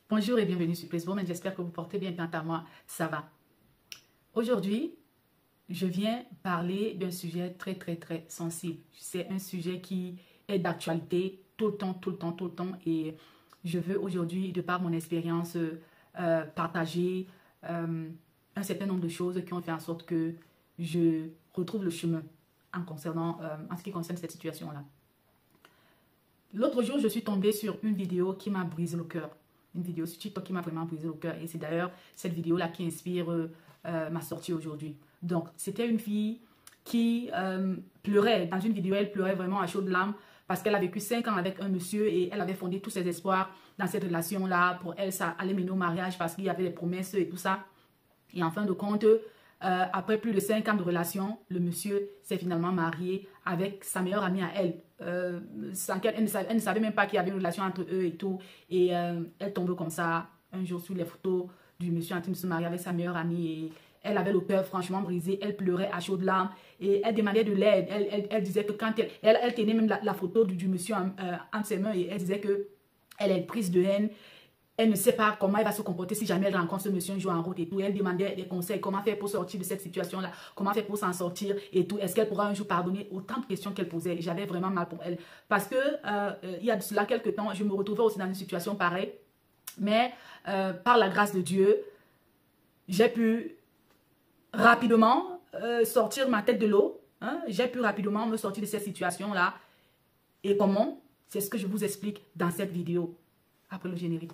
Bonjour et bienvenue sur Place Woman. J'espère que vous portez bien. Quant à moi, ça va. Aujourd'hui, je viens parler d'un sujet très sensible. C'est un sujet qui est d'actualité tout le temps. Et je veux aujourd'hui, de par mon expérience, partager un certain nombre de choses qui ont fait en sorte que je retrouve le chemin en ce qui concerne cette situation-là. L'autre jour, je suis tombée sur une vidéo qui m'a brisé le cœur. Une vidéo sur TikTok qui m'a vraiment brisé le cœur. Et c'est d'ailleurs cette vidéo-là qui inspire ma sortie aujourd'hui. Donc, c'était une fille qui pleurait. Dans une vidéo, elle pleurait vraiment à chaudes larmes parce qu'elle a vécu 5 ans avec un monsieur et elle avait fondé tous ses espoirs dans cette relation-là. Pour elle, ça allait mener au mariage parce qu'il y avait des promesses et tout ça. Et en fin de compte, après plus de 5 ans de relation, le monsieur s'est finalement marié avec sa meilleure amie à elle. Elle ne savait même pas qu'il y avait une relation entre eux et tout. Et elle tombe comme ça un jour sur les photos du monsieur en train de se marier avec sa meilleure amie. Et elle avait le cœur franchement brisé. Elle pleurait à chaudes larmes. Et elle demandait de l'aide. Elle disait que quand elle tenait même la photo du monsieur entre ses mains. Et elle disait que elle est prise de haine. Elle ne sait pas comment elle va se comporter si jamais elle rencontre ce monsieur un jour en route et tout. Elle demandait des conseils, comment faire pour sortir de cette situation-là, comment faire pour s'en sortir et tout. Est-ce qu'elle pourra un jour pardonner? Autant de questions qu'elle posait. J'avais vraiment mal pour elle. Parce que il y a de cela quelques temps, je me retrouvais aussi dans une situation pareille. Mais par la grâce de Dieu, j'ai pu rapidement sortir ma tête de l'eau. Hein? J'ai pu rapidement me sortir de cette situation-là. Et comment? C'est ce que je vous explique dans cette vidéo. Après le générique.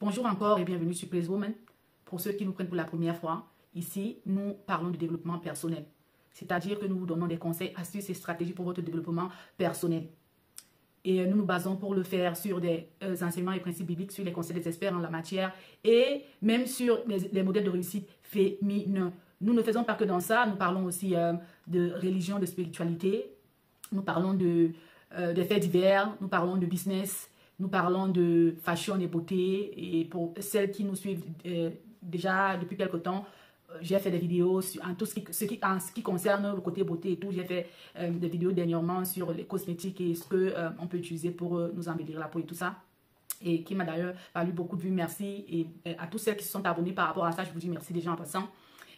Bonjour encore et bienvenue sur Place Woman. Pour ceux qui nous prennent pour la première fois, ici, nous parlons de développement personnel. C'est-à-dire que nous vous donnons des conseils, astuces et stratégies pour votre développement personnel. Et nous nous basons pour le faire sur des enseignements et principes bibliques, sur les conseils des experts en la matière et même sur les modèles de réussite féminins. Nous ne faisons pas que dans ça, nous parlons aussi de religion, de spiritualité, nous parlons de faits divers, nous parlons de business, nous parlons de fashion et beauté. Et pour celles qui nous suivent déjà depuis quelque temps, j'ai fait des vidéos en ce qui concerne le côté beauté et tout. J'ai fait des vidéos dernièrement sur les cosmétiques et ce qu'on peut utiliser pour nous embellir la peau et tout ça. Et qui m'a d'ailleurs valu beaucoup de vues. Merci. Et à tous celles qui se sont abonnés par rapport à ça, je vous dis merci déjà en passant.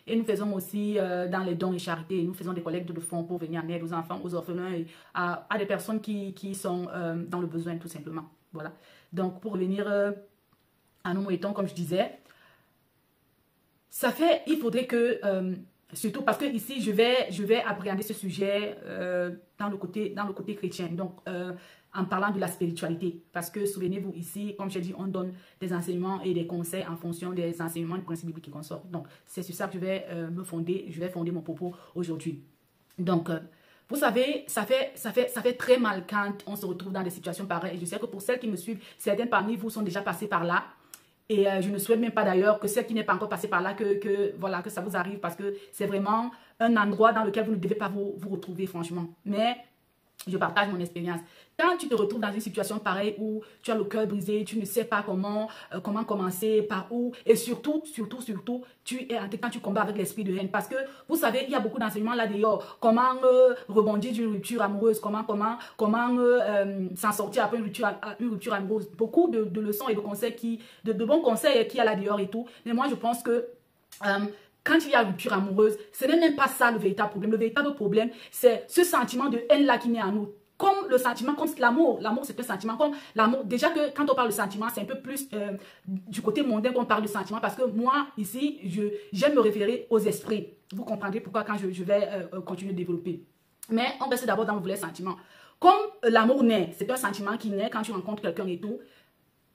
Et nous faisons aussi dans les dons et charités, nous faisons des collectes de fonds pour venir en aide aux enfants, aux orphelins et à des personnes qui sont dans le besoin tout simplement. Voilà. Donc pour revenir à nos moutons, comme je disais, il faudrait que, surtout parce que ici je vais appréhender ce sujet dans le côté chrétien, donc en parlant de la spiritualité. Parce que souvenez-vous ici, comme j'ai dit, on donne des enseignements et des conseils en fonction des enseignements et principes bibliques qui consortent. Donc c'est sur ça que je vais fonder mon propos aujourd'hui. Donc vous savez, ça fait très mal quand on se retrouve dans des situations pareilles. Et je sais que pour celles qui me suivent, certaines parmi vous sont déjà passées par là. Et je ne souhaite même pas d'ailleurs que celles qui n'est pas encore passées par là, que ça vous arrive. Parce que c'est vraiment un endroit dans lequel vous ne devez pas vous retrouver, franchement. Mais je partage mon expérience. Quand tu te retrouves dans une situation pareille où tu as le cœur brisé, tu ne sais pas comment commencer, par où, et surtout, quand tu combats avec l'esprit de haine. Parce que, vous savez, il y a beaucoup d'enseignements là-dehors. Comment rebondir d'une rupture amoureuse, comment s'en sortir après une rupture amoureuse. Beaucoup de leçons et de conseils, de bons conseils qu'il y a là-dehors et tout. Mais moi, je pense que quand il y a rupture amoureuse, ce n'est même pas ça le véritable problème. Le véritable problème, c'est ce sentiment de haine-là qui naît en nous. Comme le sentiment, comme l'amour. L'amour, c'est un sentiment. Comme l'amour, déjà que quand on parle de sentiment, c'est un peu plus du côté mondain qu'on parle de sentiment. Parce que moi, ici, j'aime me référer aux esprits. Vous comprendrez pourquoi quand je vais continuer de développer. Mais on reste d'abord dans le volet sentiment. Comme l'amour naît, c'est un sentiment qui naît quand tu rencontres quelqu'un et tout.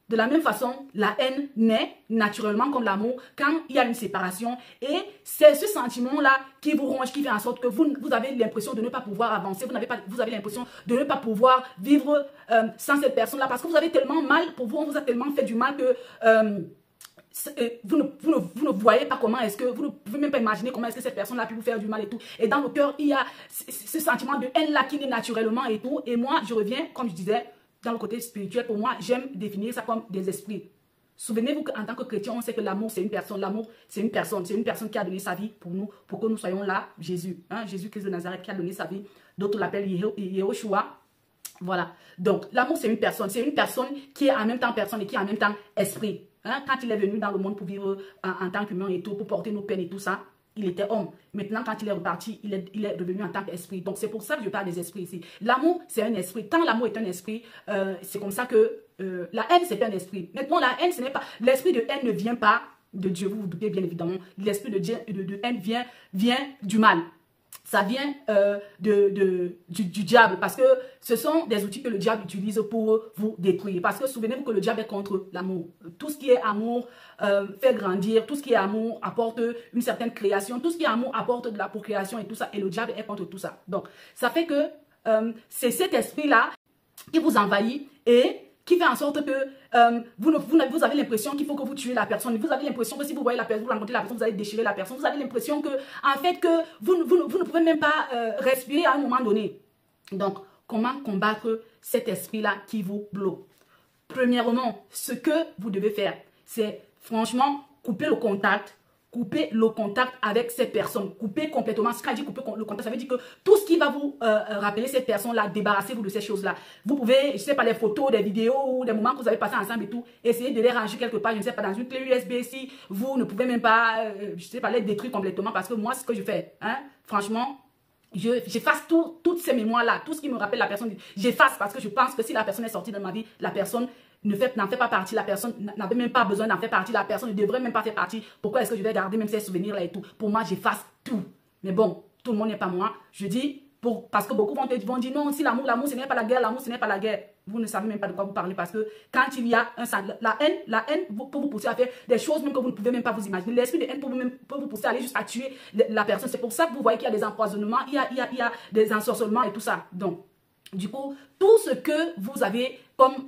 De la même façon, la haine naît naturellement comme l'amour quand il y a une séparation. Et c'est ce sentiment-là qui vous ronge, qui fait en sorte que vous avez l'impression de ne pas pouvoir avancer. Vous avez l'impression de ne pas pouvoir vivre sans cette personne-là. Parce que vous avez tellement mal pour vous, on vous a tellement fait du mal que vous ne voyez pas comment est-ce que, vous ne pouvez même pas imaginer comment est-ce que cette personne-là a pu vous faire du mal et tout. Et dans le cœur, il y a ce sentiment de haine-là qui naît naturellement et tout. Et moi, je reviens, comme je disais, dans le côté spirituel, pour moi, j'aime définir ça comme des esprits. Souvenez-vous qu'en tant que chrétien, on sait que l'amour, c'est une personne. L'amour, c'est une personne. C'est une personne qui a donné sa vie pour nous, pour que nous soyons là. Jésus, hein, Jésus-Christ de Nazareth qui a donné sa vie. D'autres l'appellent Yehoshua. Voilà. Donc, l'amour, c'est une personne. C'est une personne qui est en même temps personne et qui est en même temps esprit. Hein, quand il est venu dans le monde pour vivre en tant qu'humain et tout, pour porter nos peines et tout ça, il était homme. Maintenant, quand il est reparti, il est revenu en tant qu'esprit. Donc, c'est pour ça que je parle des esprits ici. L'amour, c'est un esprit. Tant l'amour est un esprit, c'est comme ça que la haine, c'est un esprit. Maintenant, la haine, ce n'est pas... L'esprit de haine ne vient pas de Dieu, vous vous doutez bien évidemment. L'esprit de haine vient du mal. Ça vient du diable parce que ce sont des outils que le diable utilise pour vous détruire. Parce que souvenez-vous que le diable est contre l'amour. Tout ce qui est amour fait grandir, tout ce qui est amour apporte une certaine création, tout ce qui est amour apporte de la procréation et tout ça. Et le diable est contre tout ça. Donc, ça fait que c'est cet esprit-là qui vous envahit et qui fait en sorte que vous avez l'impression qu'il faut que vous tuez la personne. Vous avez l'impression que si vous voyez la personne, vous rencontrez la personne, vous allez déchirer la personne. Vous avez l'impression que, en fait, que vous ne pouvez même pas respirer à un moment donné. Donc, comment combattre cet esprit-là qui vous bloque? Premièrement, ce que vous devez faire, c'est franchement couper le contact. Couper le contact avec cette personne. Couper complètement. Quand je dis couper le contact, ça veut dire que tout ce qui va vous rappeler cette personne-là, débarrassez-vous de ces choses-là. Vous pouvez, je ne sais pas, les photos, des vidéos, des moments que vous avez passés ensemble et tout, essayez de les ranger quelque part, je ne sais pas, dans une clé USB si vous ne pouvez même pas, je ne sais pas, les détruire complètement parce que moi, ce que je fais, hein, franchement, j'efface toutes ces mémoires-là, tout ce qui me rappelle la personne, j'efface parce que je pense que si la personne est sortie de ma vie, la personne n'en fait pas partie, la personne n'avait même pas besoin d'en faire partie, la personne ne devrait même pas faire partie. Pourquoi est-ce que je vais garder même ces souvenirs-là et tout? Pour moi, j'efface tout. Mais bon, tout le monde n'est pas moi. Je dis, parce que beaucoup vont dire non, si l'amour, ce n'est pas la guerre, l'amour, ce n'est pas la guerre. Vous ne savez même pas de quoi vous parlez parce que quand il y a la haine peut vous pousser à faire des choses même que vous ne pouvez même pas vous imaginer. L'esprit de haine peut vous pousser à aller jusqu'à tuer la personne. C'est pour ça que vous voyez qu'il y a des empoisonnements, il y a des ensorcellements et tout ça. Donc, du coup, tout ce que vous avez comme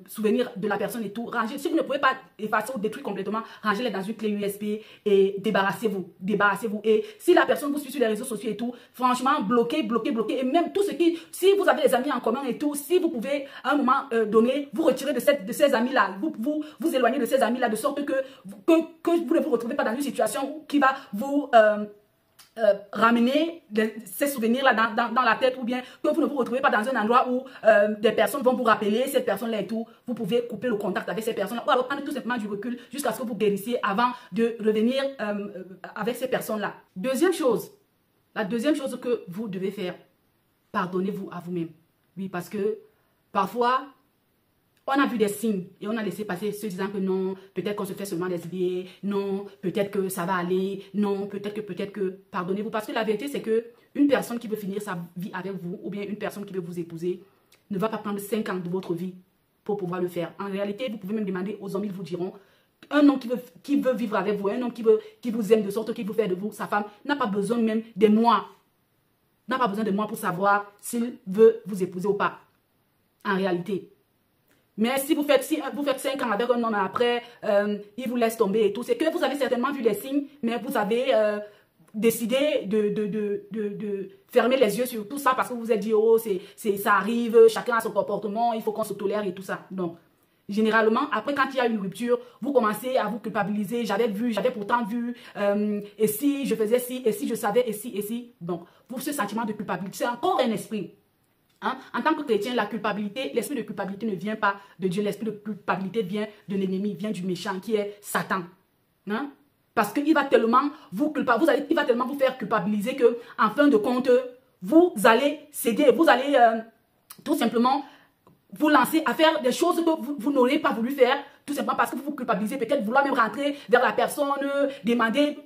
souvenir de la personne et tout, rangez. Si vous ne pouvez pas effacer ou détruire complètement, rangez-les dans une clé USB et débarrassez-vous. Débarrassez-vous. Et si la personne vous suit sur les réseaux sociaux et tout, franchement, bloquez. Et même tout ce qui, si vous avez des amis en commun et tout, si vous pouvez à un moment donné, vous retirer de ces amis-là, vous éloigner de ces amis-là, de sorte que vous ne vous retrouvez pas dans une situation qui va vous... ramener ces souvenirs-là dans la tête ou bien que vous ne vous retrouvez pas dans un endroit où des personnes vont vous rappeler cette personne-là et tout, vous pouvez couper le contact avec ces personnes-là ou alors prendre tout simplement du recul jusqu'à ce que vous guérissiez avant de revenir avec ces personnes-là. La deuxième chose que vous devez faire, pardonnez-vous à vous-même. Oui, parce que parfois, on a vu des signes et on a laissé passer se disant que non, peut-être qu'on se fait seulement des idées, non, peut-être que ça va aller, non, peut-être que, pardonnez-vous. Parce que la vérité, c'est que une personne qui veut finir sa vie avec vous ou bien une personne qui veut vous épouser ne va pas prendre 5 ans de votre vie pour pouvoir le faire. En réalité, vous pouvez même demander aux hommes, ils vous diront, un homme qui veut vivre avec vous, un homme qui vous aime de sorte qu'il veut faire de vous sa femme, n'a pas besoin même de mois. N'a pas besoin de mois pour savoir s'il veut vous épouser ou pas. En réalité. Mais si vous faites 5 ans avec un homme après, il vous laisse tomber et tout, c'est que vous avez certainement vu les signes, mais vous avez décidé de fermer les yeux sur tout ça parce que vous vous êtes dit, oh, ça arrive, chacun a son comportement, il faut qu'on se tolère et tout ça. Donc, généralement, après quand il y a une rupture, vous commencez à vous culpabiliser, j'avais pourtant vu, et si je faisais ci, et si je savais, et si. Donc, pour ce sentiment de culpabilité, c'est encore un esprit. Hein? En tant que chrétien, l'esprit de culpabilité ne vient pas de Dieu. L'esprit de culpabilité vient de l'ennemi, vient du méchant qui est Satan. Hein? Parce qu'il va tellement il va tellement vous faire culpabiliser que, en fin de compte, vous allez céder, vous allez tout simplement vous lancer à faire des choses que vous n'aurez pas voulu faire, tout simplement parce que vous vous culpabilisez, peut-être vouloir même rentrer vers la personne, demander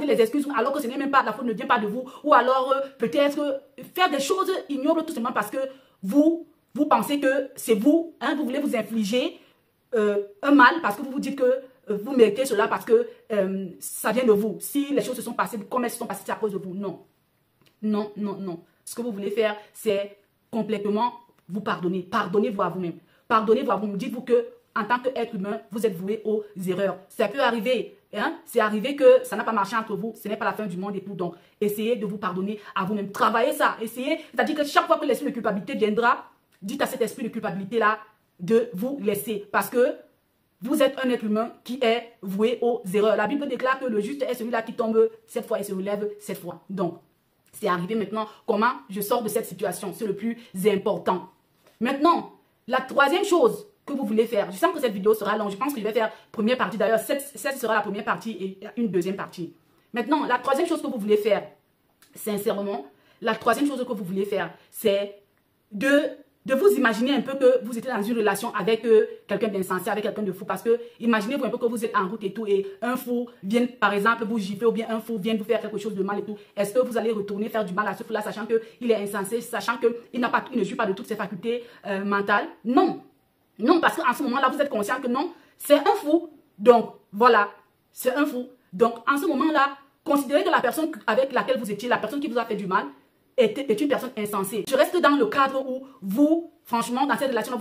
les excuses, alors que ce n'est même pas, la faute ne vient pas de vous, ou alors peut-être faire des choses ignobles tout simplement parce que vous pensez que c'est vous, hein, vous voulez vous infliger un mal parce que vous vous dites que vous méritez cela parce que ça vient de vous. Si les choses se sont passées comme elles se sont passées, c'est à cause de vous. Non. Non, non, non. Ce que vous voulez faire, c'est complètement vous pardonner. Pardonnez-vous à vous-même. Pardonnez-vous à vous-même. Dites-vous que en tant qu'être humain, vous êtes voué aux erreurs. Ça peut arriver. Hein? C'est arrivé que ça n'a pas marché entre vous. Ce n'est pas la fin du monde et tout. Donc, essayez de vous pardonner à vous-même. Travaillez ça. Essayez. C'est-à-dire que chaque fois que l'esprit de culpabilité viendra, dites à cet esprit de culpabilité-là de vous laisser. Parce que vous êtes un être humain qui est voué aux erreurs. La Bible déclare que le juste est celui-là qui tombe 7 fois et se relève 7 fois. Donc, c'est arrivé maintenant. Comment je sors de cette situation? C'est le plus important. Maintenant, la troisième chose que vous voulez faire. Je sens que cette vidéo sera longue. Je pense que je vais faire première partie. D'ailleurs, cette sera la première partie et une deuxième partie. Maintenant, la troisième chose que vous voulez faire, sincèrement, la troisième chose que vous voulez faire, c'est de vous imaginer un peu que vous étiez dans une relation avec quelqu'un d'insensé, avec quelqu'un de fou. Parce que imaginez-vous un peu que vous êtes en route et tout, et un fou vient, par exemple, vous gifler, ou bien un fou vient vous faire quelque chose de mal et tout. Est-ce que vous allez retourner faire du mal à ce fou-là, sachant qu'il est insensé, sachant qu'il ne joue pas de toutes ses facultés mentales? Non. Non, parce qu'en ce moment-là, vous êtes conscient que non, c'est un fou. Donc, voilà, c'est un fou. Donc, en ce moment-là, considérez que la personne avec laquelle vous étiez, la personne qui vous a fait du mal, est une personne insensée. Je reste dans le cadre où vous, franchement, dans cette relation-là,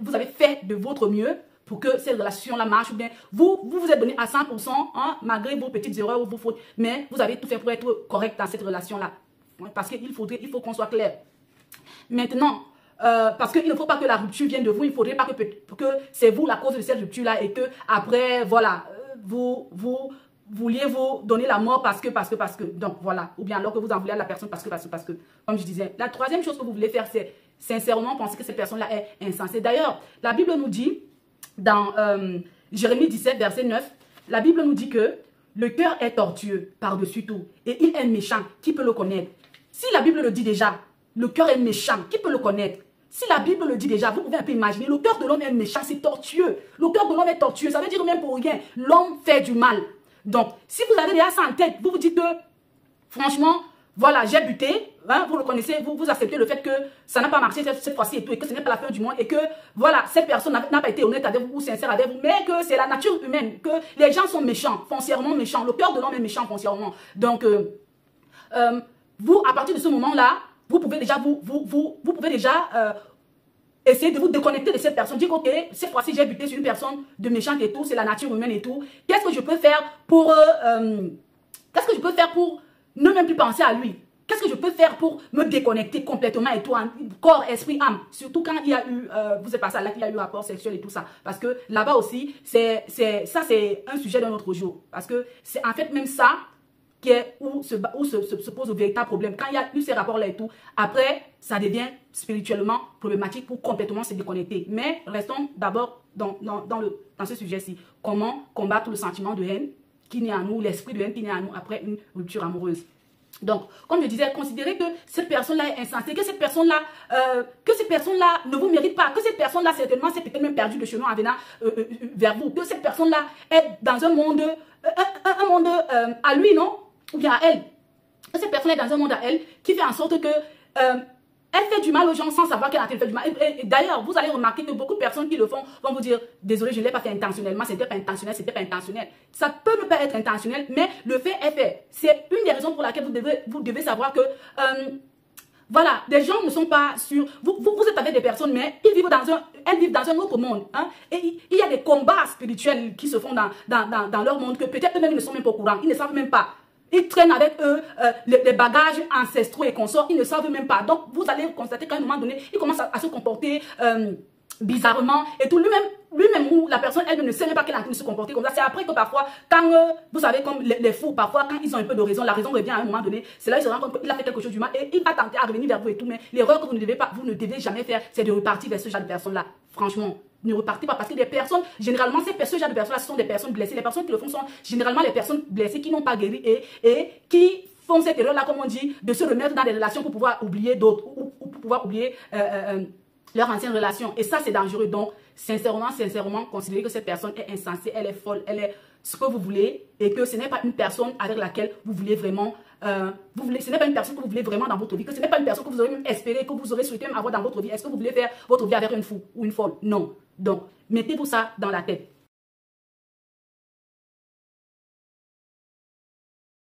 vous avez fait de votre mieux pour que cette relation-là marche. Ou bien, vous êtes donné à 100%, hein, malgré vos petites erreurs ou vos fautes, mais vous avez tout fait pour être correct dans cette relation-là. Parce qu'il faut qu'on soit clair. Maintenant, parce qu'il ne faut pas que la rupture vienne de vous, il ne faudrait pas que c'est vous la cause de cette rupture-là et que après, voilà, vous vouliez vous donner la mort parce que, donc voilà, ou bien alors que vous en voulez à la personne parce que, comme je disais. La troisième chose que vous voulez faire, c'est sincèrement penser que cette personne-là est insensée. D'ailleurs, la Bible nous dit, dans Jérémie 17, verset 9, la Bible nous dit que le cœur est tortueux par-dessus tout et il est méchant, qui peut le connaître? Si la Bible le dit déjà, le cœur est méchant, qui peut le connaître? Si la Bible le dit déjà, vous pouvez un peu imaginer, le cœur de l'homme est méchant, c'est tortueux. Le cœur de l'homme est tortueux, ça veut dire même pour rien, l'homme fait du mal. Donc, si vous avez déjà ça en tête, vous vous dites que, franchement, voilà, j'ai buté, hein, vous le connaissez, vous acceptez le fait que ça n'a pas marché cette fois-ci et tout, et que ce n'est pas la fin du monde, et que, voilà, cette personne n'a pas été honnête avec vous ou sincère avec vous, mais que c'est la nature humaine, que les gens sont méchants, foncièrement méchants, le cœur de l'homme est méchant foncièrement. Donc, vous, à partir de ce moment-là, vous pouvez déjà, essayer de vous déconnecter de cette personne. Dire, ok, cette fois-ci, j'ai buté sur une personne de méchante et tout, c'est la nature humaine et tout. Qu'est-ce que je peux faire pour ne même plus penser à lui? Qu'est-ce que je peux faire pour me déconnecter complètement et tout, corps, esprit, âme? Surtout quand il y a eu, vous êtes passé là, qu'il y a eu rapport sexuel et tout ça. Parce que là-bas aussi, c'est un sujet d'un autre jour. Parce que c'est en fait même ça qui est où se pose le véritable problème. Quand il y a eu ces rapports-là et tout, après, ça devient spirituellement problématique pour complètement se déconnecter. Mais restons d'abord dans ce sujet-ci. Comment combattre le sentiment de haine qui naît en nous, l'esprit de haine qui naît en nous après une rupture amoureuse. Donc, comme je disais, considérez que cette personne-là est insensée, que cette personne-là ne vous mérite pas, que cette personne-là, certainement, s'est peut-être même perdue de chemin en venant vers vous, que cette personne-là est dans un monde, à lui, non? Ou bien à elle. Que cette personne est dans un monde à elle qui fait en sorte que elle fait du mal aux gens sans savoir qu'elle a fait du mal. Et d'ailleurs, vous allez remarquer que beaucoup de personnes qui le font vont vous dire, désolé, je ne l'ai pas fait intentionnellement, c'était pas intentionnel, c'était pas intentionnel. Ça peut ne pas être intentionnel, mais le fait est fait. C'est une des raisons pour laquelle vous devez savoir que, voilà, des gens ne sont pas sûrs. Vous êtes avec des personnes, mais elles vivent dans un autre monde. Hein, et il y a des combats spirituels qui se font dans leur monde que peut-être eux-mêmes ne sont même pas au courant. Ils ne savent même pas. Ils traînent avec eux les bagages ancestraux et consorts. Ils ne savent même pas. Donc, vous allez constater qu'à un moment donné, ils commencent à se comporter bizarrement. Et tout lui-même ou la personne, elle ne sait même pas qu'elle est en train de se comporter comme ça. C'est après que parfois, quand vous savez, comme les fous, parfois, quand ils ont un peu de raison, la raison revient à un moment donné. C'est là qu'ils se rendent compte qu'il a fait quelque chose du mal et il va tenter à revenir vers vous et tout. Mais l'erreur que vous ne devez jamais faire, c'est de repartir vers ce genre de personnes-là. Franchement. Ne repartez pas parce que des personnes, généralement, ce genre de personnes-là, ce sont des personnes blessées. Les personnes qui le font sont généralement les personnes blessées qui n'ont pas guéri et qui font cette erreur-là, comme on dit, de se remettre dans des relations pour pouvoir oublier d'autres ou pour pouvoir oublier leur ancienne relation. Et ça, c'est dangereux. Donc, sincèrement, considérez que cette personne est insensée, elle est folle, elle est ce que vous voulez et que ce n'est pas une personne avec laquelle vous voulez vraiment... ce n'est pas une personne que vous voulez vraiment dans votre vie, que ce n'est pas une personne que vous aurez même espéré, que vous aurez souhaité même avoir dans votre vie. Est-ce que vous voulez faire votre vie avec une fou ou une folle? Non. Donc, mettez-vous ça dans la tête.